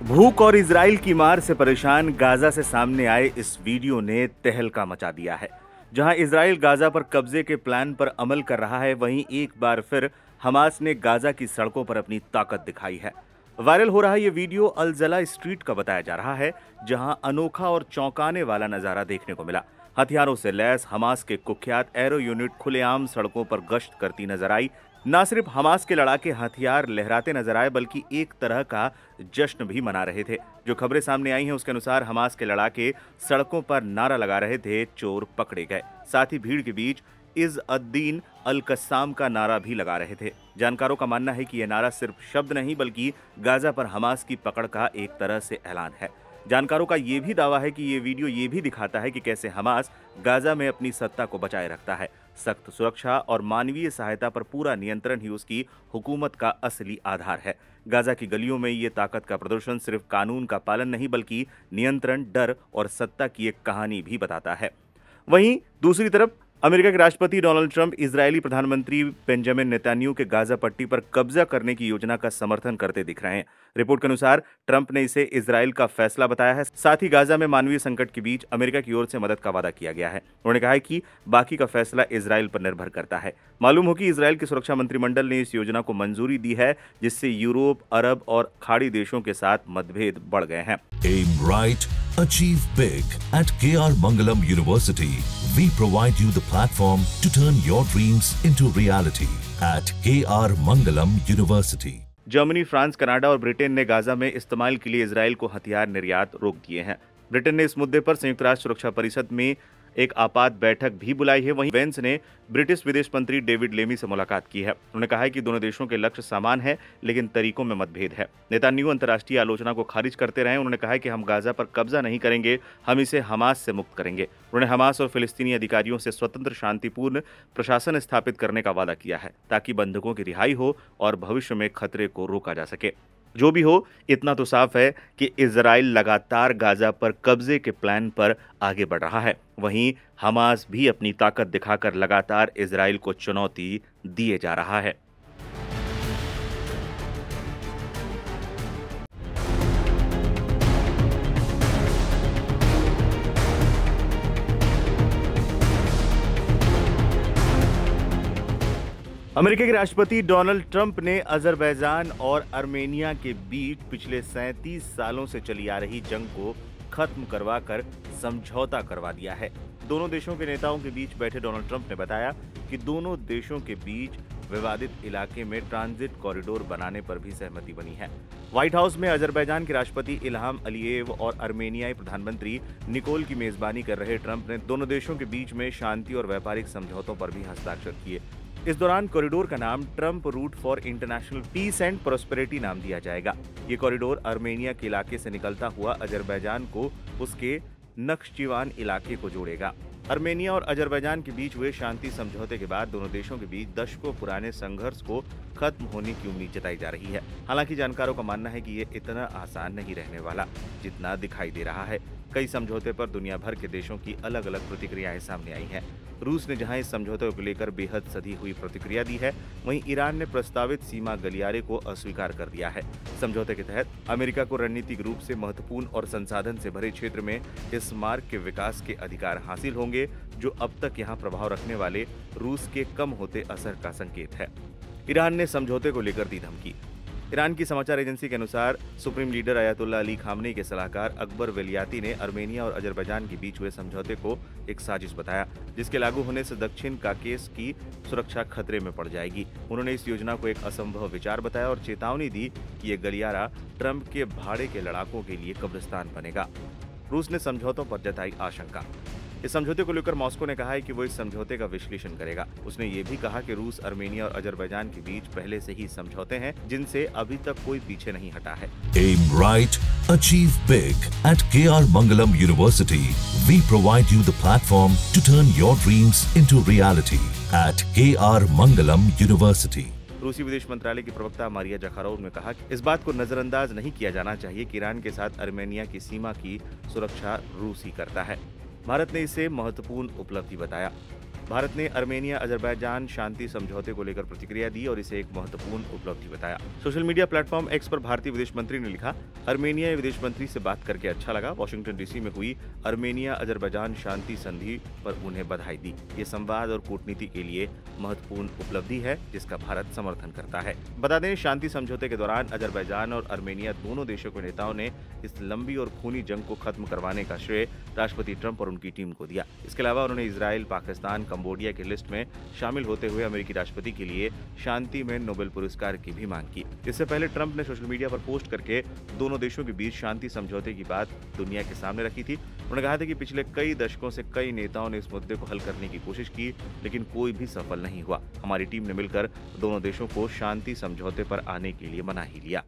भूख और इजराइल की मार से परेशान गाजा से सामने आए इस वीडियो ने तहलका मचा दिया है। जहां इजराइल गाजा पर कब्जे के प्लान पर अमल कर रहा है, वहीं एक बार फिर हमास ने गाजा की सड़कों पर अपनी ताकत दिखाई है। वायरल हो रहा ये वीडियो अल जला स्ट्रीट का बताया जा रहा है, जहां अनोखा और चौंकाने वाला नजारा देखने को मिला। हथियारों से लैस हमास के कुख्यात एरो यूनिट खुलेआम सड़कों पर गश्त करती नजर आई। न सिर्फ हमास के लड़ाके हथियार लहराते नजर आए, बल्कि एक तरह का जश्न भी मना रहे थे। जो खबरें सामने आई हैं उसके अनुसार हमास के लड़ाके सड़कों पर नारा लगा रहे थे, चोर पकड़े गए। साथ ही भीड़ के बीच इज़ अद्दीन अल कस्साम का नारा भी लगा रहे थे। जानकारों का मानना है कि यह नारा सिर्फ शब्द नहीं, बल्कि गाजा पर हमास की पकड़ का एक तरह से ऐलान है। जानकारों का यह भी दावा है कि ये वीडियो ये भी दिखाता है कि कैसे हमास गाजा में अपनी सत्ता को बचाए रखता है। सख्त सुरक्षा और मानवीय सहायता पर पूरा नियंत्रण ही उसकी हुकूमत का असली आधार है। गाजा की गलियों में ये ताकत का प्रदर्शन सिर्फ कानून का पालन नहीं, बल्कि नियंत्रण, डर और सत्ता की एक कहानी भी बताता है। वहीं दूसरी तरफ अमेरिका के राष्ट्रपति डोनाल्ड ट्रंप इजरायली प्रधानमंत्री बेंजामिन नेतन्याहू के गाजा पट्टी पर कब्जा करने की योजना का समर्थन करते दिख रहे हैं। रिपोर्ट के अनुसार ट्रंप ने इसे इजरायल का फैसला बताया है। साथ ही गाजा में मानवीय संकट के बीच अमेरिका की ओर से मदद का वादा किया गया है। उन्होंने कहा है कि बाकी का फैसला इजरायल पर निर्भर करता है। मालूम हो कि इजरायल के सुरक्षा मंत्रिमंडल ने इस योजना को मंजूरी दी है, जिससे यूरोप, अरब और खाड़ी देशों के साथ मतभेद बढ़ गए हैं। Aim right, achieve big. At KR Mangalam University, we provide you the platform to turn your dreams into reality. At KR Mangalam University. Germany, France, Canada और ब्रिटेन ने गाजा में इस्तेमाल के लिए इजरायल को हथियार निर्यात रोक दिए हैं। ब्रिटेन ने इस मुद्दे पर संयुक्त राष्ट्र सुरक्षा परिषद में एक आपात बैठक भी बुलाई है। वहीं वेंस ने ब्रिटिश विदेश मंत्री डेविड लेमी से मुलाकात की है। उन्होंने कहा है कि दोनों देशों के लक्ष्य समान है, लेकिन तरीकों में मतभेद है। नेतन्याहू अंतर्राष्ट्रीय आलोचना को खारिज करते रहे। उन्होंने कहा है कि हम गाजा पर कब्जा नहीं करेंगे, हम इसे हमास से मुक्त करेंगे। उन्होंने हमास और फिलिस्तीनी अधिकारियों से स्वतंत्र, शांतिपूर्ण प्रशासन स्थापित करने का वादा किया है, ताकि बंधकों की रिहाई हो और भविष्य में खतरे को रोका जा सके। जो भी हो, इतना तो साफ है कि इजराइल लगातार गाजा पर कब्जे के प्लान पर आगे बढ़ रहा है। वहीं हमास भी अपनी ताकत दिखाकर लगातार इजराइल को चुनौती दिए जा रहा है। अमेरिका के राष्ट्रपति डोनाल्ड ट्रंप ने अजरबैजान और आर्मेनिया के बीच पिछले 37 सालों से चली आ रही जंग को खत्म करवाकर समझौता करवा दिया है। दोनों देशों के नेताओं के बीच बैठे डोनाल्ड ट्रंप ने बताया कि दोनों देशों के बीच विवादित इलाके में ट्रांजिट कॉरिडोर बनाने पर भी सहमति बनी है। व्हाइट हाउस में अजरबैजान के राष्ट्रपति इल्हाम अलीयेव और आर्मेनियाई प्रधानमंत्री निकोल की मेजबानी कर रहे ट्रंप ने दोनों देशों के बीच में शांति और व्यापारिक समझौतों पर भी हस्ताक्षर किए। इस दौरान कॉरिडोर का नाम Trump route for international peace and prosperity नाम दिया जाएगा। ये कॉरिडोर आर्मेनिया के इलाके से निकलता हुआ अजरबैजान को उसके नक्शचीवान इलाके को जोड़ेगा। आर्मेनिया और अजरबैजान के बीच हुए शांति समझौते के बाद दोनों देशों के बीच दशकों पुराने संघर्ष को खत्म होने की उम्मीद जताई जा रही है। हालांकि जानकारों का मानना है कि ये इतना आसान नहीं रहने वाला जितना दिखाई दे रहा है। कई समझौते पर दुनिया भर के देशों की अलग अलग प्रतिक्रियाएं सामने आई हैं। रूस ने जहां इस समझौते को लेकर बेहद सधी हुई प्रतिक्रिया दी है, वहीं ईरान ने प्रस्तावित सीमा गलियारे को अस्वीकार कर दिया है। समझौते के तहत अमेरिका को रणनीतिक रूप से महत्वपूर्ण और संसाधन से भरे क्षेत्र में इस मार्ग के विकास के अधिकार हासिल होंगे, जो अब तक यहां प्रभाव रखने वाले रूस के कम होते असर का संकेत है। ईरान ने समझौते को लेकर दी धमकी। ईरान की समाचार एजेंसी के अनुसार supreme leader Ayatollah Ali Khamenei के सलाहकार अकबर वेलियाती ने आर्मेनिया और अजरबैजान के बीच हुए समझौते को एक साजिश बताया, जिसके लागू होने से दक्षिण काकेस की सुरक्षा खतरे में पड़ जाएगी। उन्होंने इस योजना को एक असंभव विचार बताया और चेतावनी दी कि ये गलियारा ट्रंप के भाड़े के लड़ाकों के लिए कब्रिस्तान बनेगा। रूस ने समझौतों पर जताई आशंका। इस समझौते को लेकर मॉस्को ने कहा है कि वो इस समझौते का विश्लेषण करेगा। उसने ये भी कहा कि रूस, आर्मेनिया और अजरबैजान के बीच पहले से ही समझौते हैं, जिनसे अभी तक कोई पीछे नहीं हटा है। Aim right, achieve big. At KR Mangalam University, we provide you the platform to turn your dreams into reality. At KR Mangalam University. रूसी विदेश मंत्रालय की प्रवक्ता मारिया जखारोव ने कहा कि इस बात को नजरअंदाज नहीं किया जाना चाहिए कि ईरान के साथ आर्मेनिया की सीमा की सुरक्षा रूस ही करता है। भारत ने इसे महत्वपूर्ण उपलब्धि बताया। भारत ने अर्मेनिया अजरबैजान शांति समझौते को लेकर प्रतिक्रिया दी और इसे एक महत्वपूर्ण उपलब्धि बताया। सोशल मीडिया प्लेटफॉर्म एक्स पर भारतीय विदेश मंत्री ने लिखा, अर्मेनिया विदेश मंत्री से बात करके अच्छा लगा। वॉशिंगटन डीसी में हुई अर्मेनिया अजरबैजान शांति संधि पर उन्हें बधाई दी। ये संवाद और कूटनीति के लिए महत्वपूर्ण उपलब्धि है जिसका भारत समर्थन करता है। बता दें, शांति समझौते के दौरान अजरबैजान और अर्मेनिया दोनों देशों के नेताओं ने इस लंबी और खूनी जंग को खत्म करवाने का श्रेय राष्ट्रपति ट्रंप और उनकी टीम को दिया। इसके अलावा उन्होंने इजराइल, पाकिस्तान, कंबोडिया की लिस्ट में शामिल होते हुए अमेरिकी राष्ट्रपति के लिए शांति में नोबेल पुरस्कार की भी मांग की। इससे पहले ट्रंप ने सोशल मीडिया पर पोस्ट करके दोनों देशों के बीच शांति समझौते की बात दुनिया के सामने रखी थी। उन्होंने कहा था कि पिछले कई दशकों से कई नेताओं ने इस मुद्दे को हल करने की कोशिश की, लेकिन कोई भी सफल नहीं हुआ। हमारी टीम ने मिलकर दोनों देशों को शांति समझौते पर आने के लिए मना ही लिया।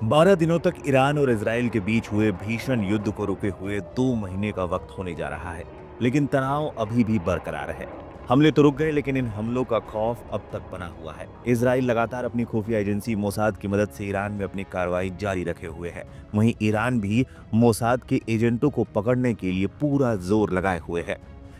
12 दिनों तक ईरान और इजराइल के बीच हुए भीषण युद्ध को रुके हुए 2 महीने का वक्त होने जा रहा है, लेकिन तनाव अभी भी बरकरार है। हमले तो रुक गए, लेकिन इन हमलों का खौफ अब तक बना हुआ है। इजराइल लगातार अपनी खुफिया एजेंसी मोसाद की मदद से ईरान में अपनी कार्रवाई जारी रखे हुए है। वहीं ईरान भी मोसाद के एजेंटों को पकड़ने के लिए पूरा जोर लगाए हुए है।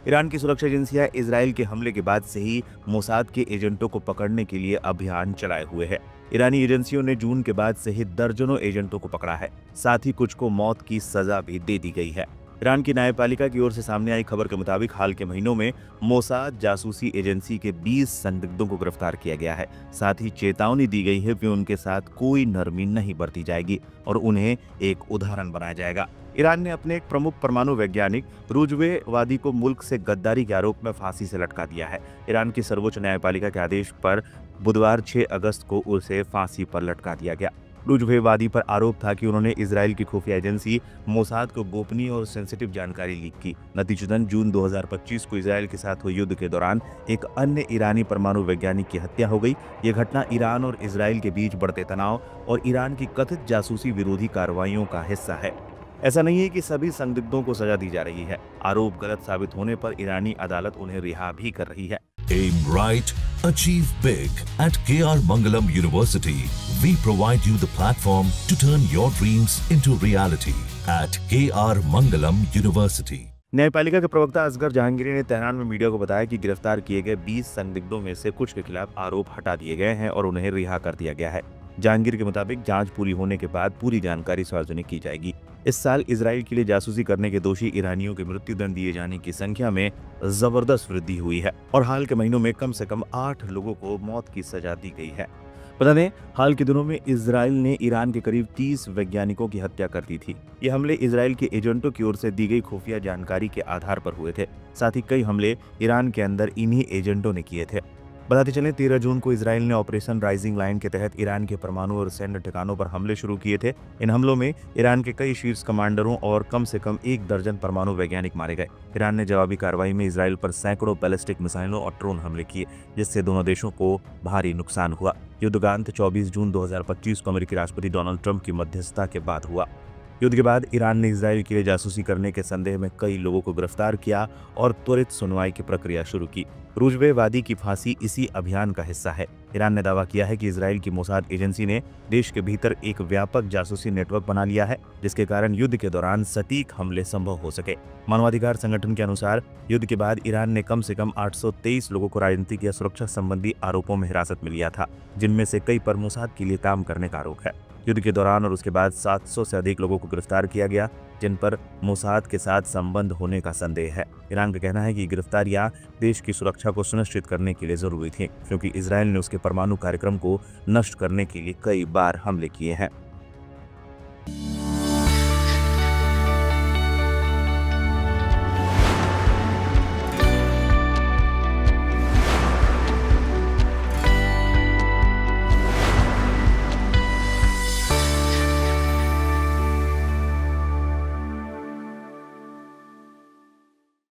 ईरान की सुरक्षा एजेंसियां इजराइल के हमले के बाद से ही मोसाद के एजेंटों को पकड़ने के लिए अभियान चलाए हुए है। ईरानी एजेंसियों ने जून के बाद से ही दर्जनों एजेंटों को पकड़ा है, साथ ही कुछ को मौत की सजा भी दे दी गई है। ईरान की न्यायपालिका की ओर से सामने आई खबर के मुताबिक हाल के महीनों में मोसाद जासूसी एजेंसी के 20 संदिग्धों को गिरफ्तार किया गया है। साथ ही चेतावनी दी गई है कि उनके साथ कोई नरमी नहीं बरती जाएगी और उन्हें एक उदाहरण बनाया जाएगा। ईरान ने अपने एक प्रमुख परमाणु वैज्ञानिक रुजवे वादी को मुल्क से गद्दारी के आरोप में फांसी से लटका दिया है। ईरान की सर्वोच्च न्यायपालिका के आदेश पर बुधवार 6 अगस्त को उसे फांसी पर लटका दिया गया। रुजवे वादी पर आरोप था कि उन्होंने इजराइल की खुफिया एजेंसी मोसाद को गोपनीय और सेंसिटिव जानकारी लीक की। नतीजतन जून 2025 को इजराइल के साथ हुए युद्ध के दौरान एक अन्य ईरानी परमाणु वैज्ञानिक की हत्या हो गई। ये घटना ईरान और इजराइल के बीच बढ़ते तनाव और ईरान की कथित जासूसी विरोधी कार्रवाइयों का हिस्सा है। ऐसा नहीं है कि सभी संदिग्धों को सजा दी जा रही है। आरोप गलत साबित होने पर ईरानी अदालत उन्हें रिहा भी कर रही है। Aim right, achieve big. At KR Mangalam University, we provide you the platform to turn your dreams into reality. At KR Mangalam University. न्यायपालिका के प्रवक्ता असगर जहांगीरी ने तेहरान में मीडिया को बताया कि गिरफ्तार किए गए 20 संदिग्धों में से कुछ के खिलाफ आरोप हटा दिए गए हैं और उन्हें रिहा कर दिया गया है। जहांगीर के मुताबिक जांच पूरी होने के बाद पूरी जानकारी सार्वजनिक की जाएगी। इस साल इजराइल के लिए जासूसी करने के दोषी ईरानियों के मृत्युदंड दिए जाने की संख्या में जबरदस्त वृद्धि हुई है और हाल के महीनों में कम से कम 8 लोगों को मौत की सजा दी गई है। बता दें, हाल के दिनों में इजराइल ने ईरान के करीब 30 वैज्ञानिकों की हत्या कर दी थी। ये हमले इजराइल के एजेंटों की ओर से दी गई खुफिया जानकारी के आधार पर हुए थे। साथ ही कई हमले ईरान के अंदर इन्हीं एजेंटों ने किए थे। बताते चलें, 13 जून को इजराइल ने ऑपरेशन राइजिंग लाइन के तहत ईरान के परमाणु और सैन्य ठिकानों पर हमले शुरू किए थे। इन हमलों में ईरान के कई शीर्ष कमांडरों और कम से कम 1 दर्जन परमाणु वैज्ञानिक मारे गए। ईरान ने जवाबी कार्रवाई में इजराइल पर सैकड़ों बैलिस्टिक मिसाइलों और ड्रोन हमले किए, जिससे दोनों देशों को भारी नुकसान हुआ। युद्ध का अंत 24 जून 2025 को अमेरिकी राष्ट्रपति डोनाल्ड ट्रंप की मध्यस्थता के बाद हुआ। युद्ध के बाद ईरान ने इजराइल के लिए जासूसी करने के संदेह में कई लोगों को गिरफ्तार किया और त्वरित सुनवाई की प्रक्रिया शुरू की। रुजवे वादी की फांसी इसी अभियान का हिस्सा है। ईरान ने दावा किया है कि इजराइल की मोसाद एजेंसी ने देश के भीतर एक व्यापक जासूसी नेटवर्क बना लिया है, जिसके कारण युद्ध के दौरान सटीक हमले संभव हो सके। मानवाधिकार संगठन के अनुसार युद्ध के बाद ईरान ने कम से कम 823 लोगों को राजनीतिक या सुरक्षा संबंधी आरोपों में हिरासत में लिया था, जिनमें से कई पर मोसाद के लिए काम करने का आरोप है। युद्ध के दौरान और उसके बाद 700 से अधिक लोगों को गिरफ्तार किया गया, जिन पर मोसाद के साथ संबंध होने का संदेह है। ईरान का कहना है कि गिरफ्तारियां देश की सुरक्षा को सुनिश्चित करने के लिए जरूरी थी, क्योंकि इजराइल ने उसके परमाणु कार्यक्रम को नष्ट करने के लिए कई बार हमले किए हैं।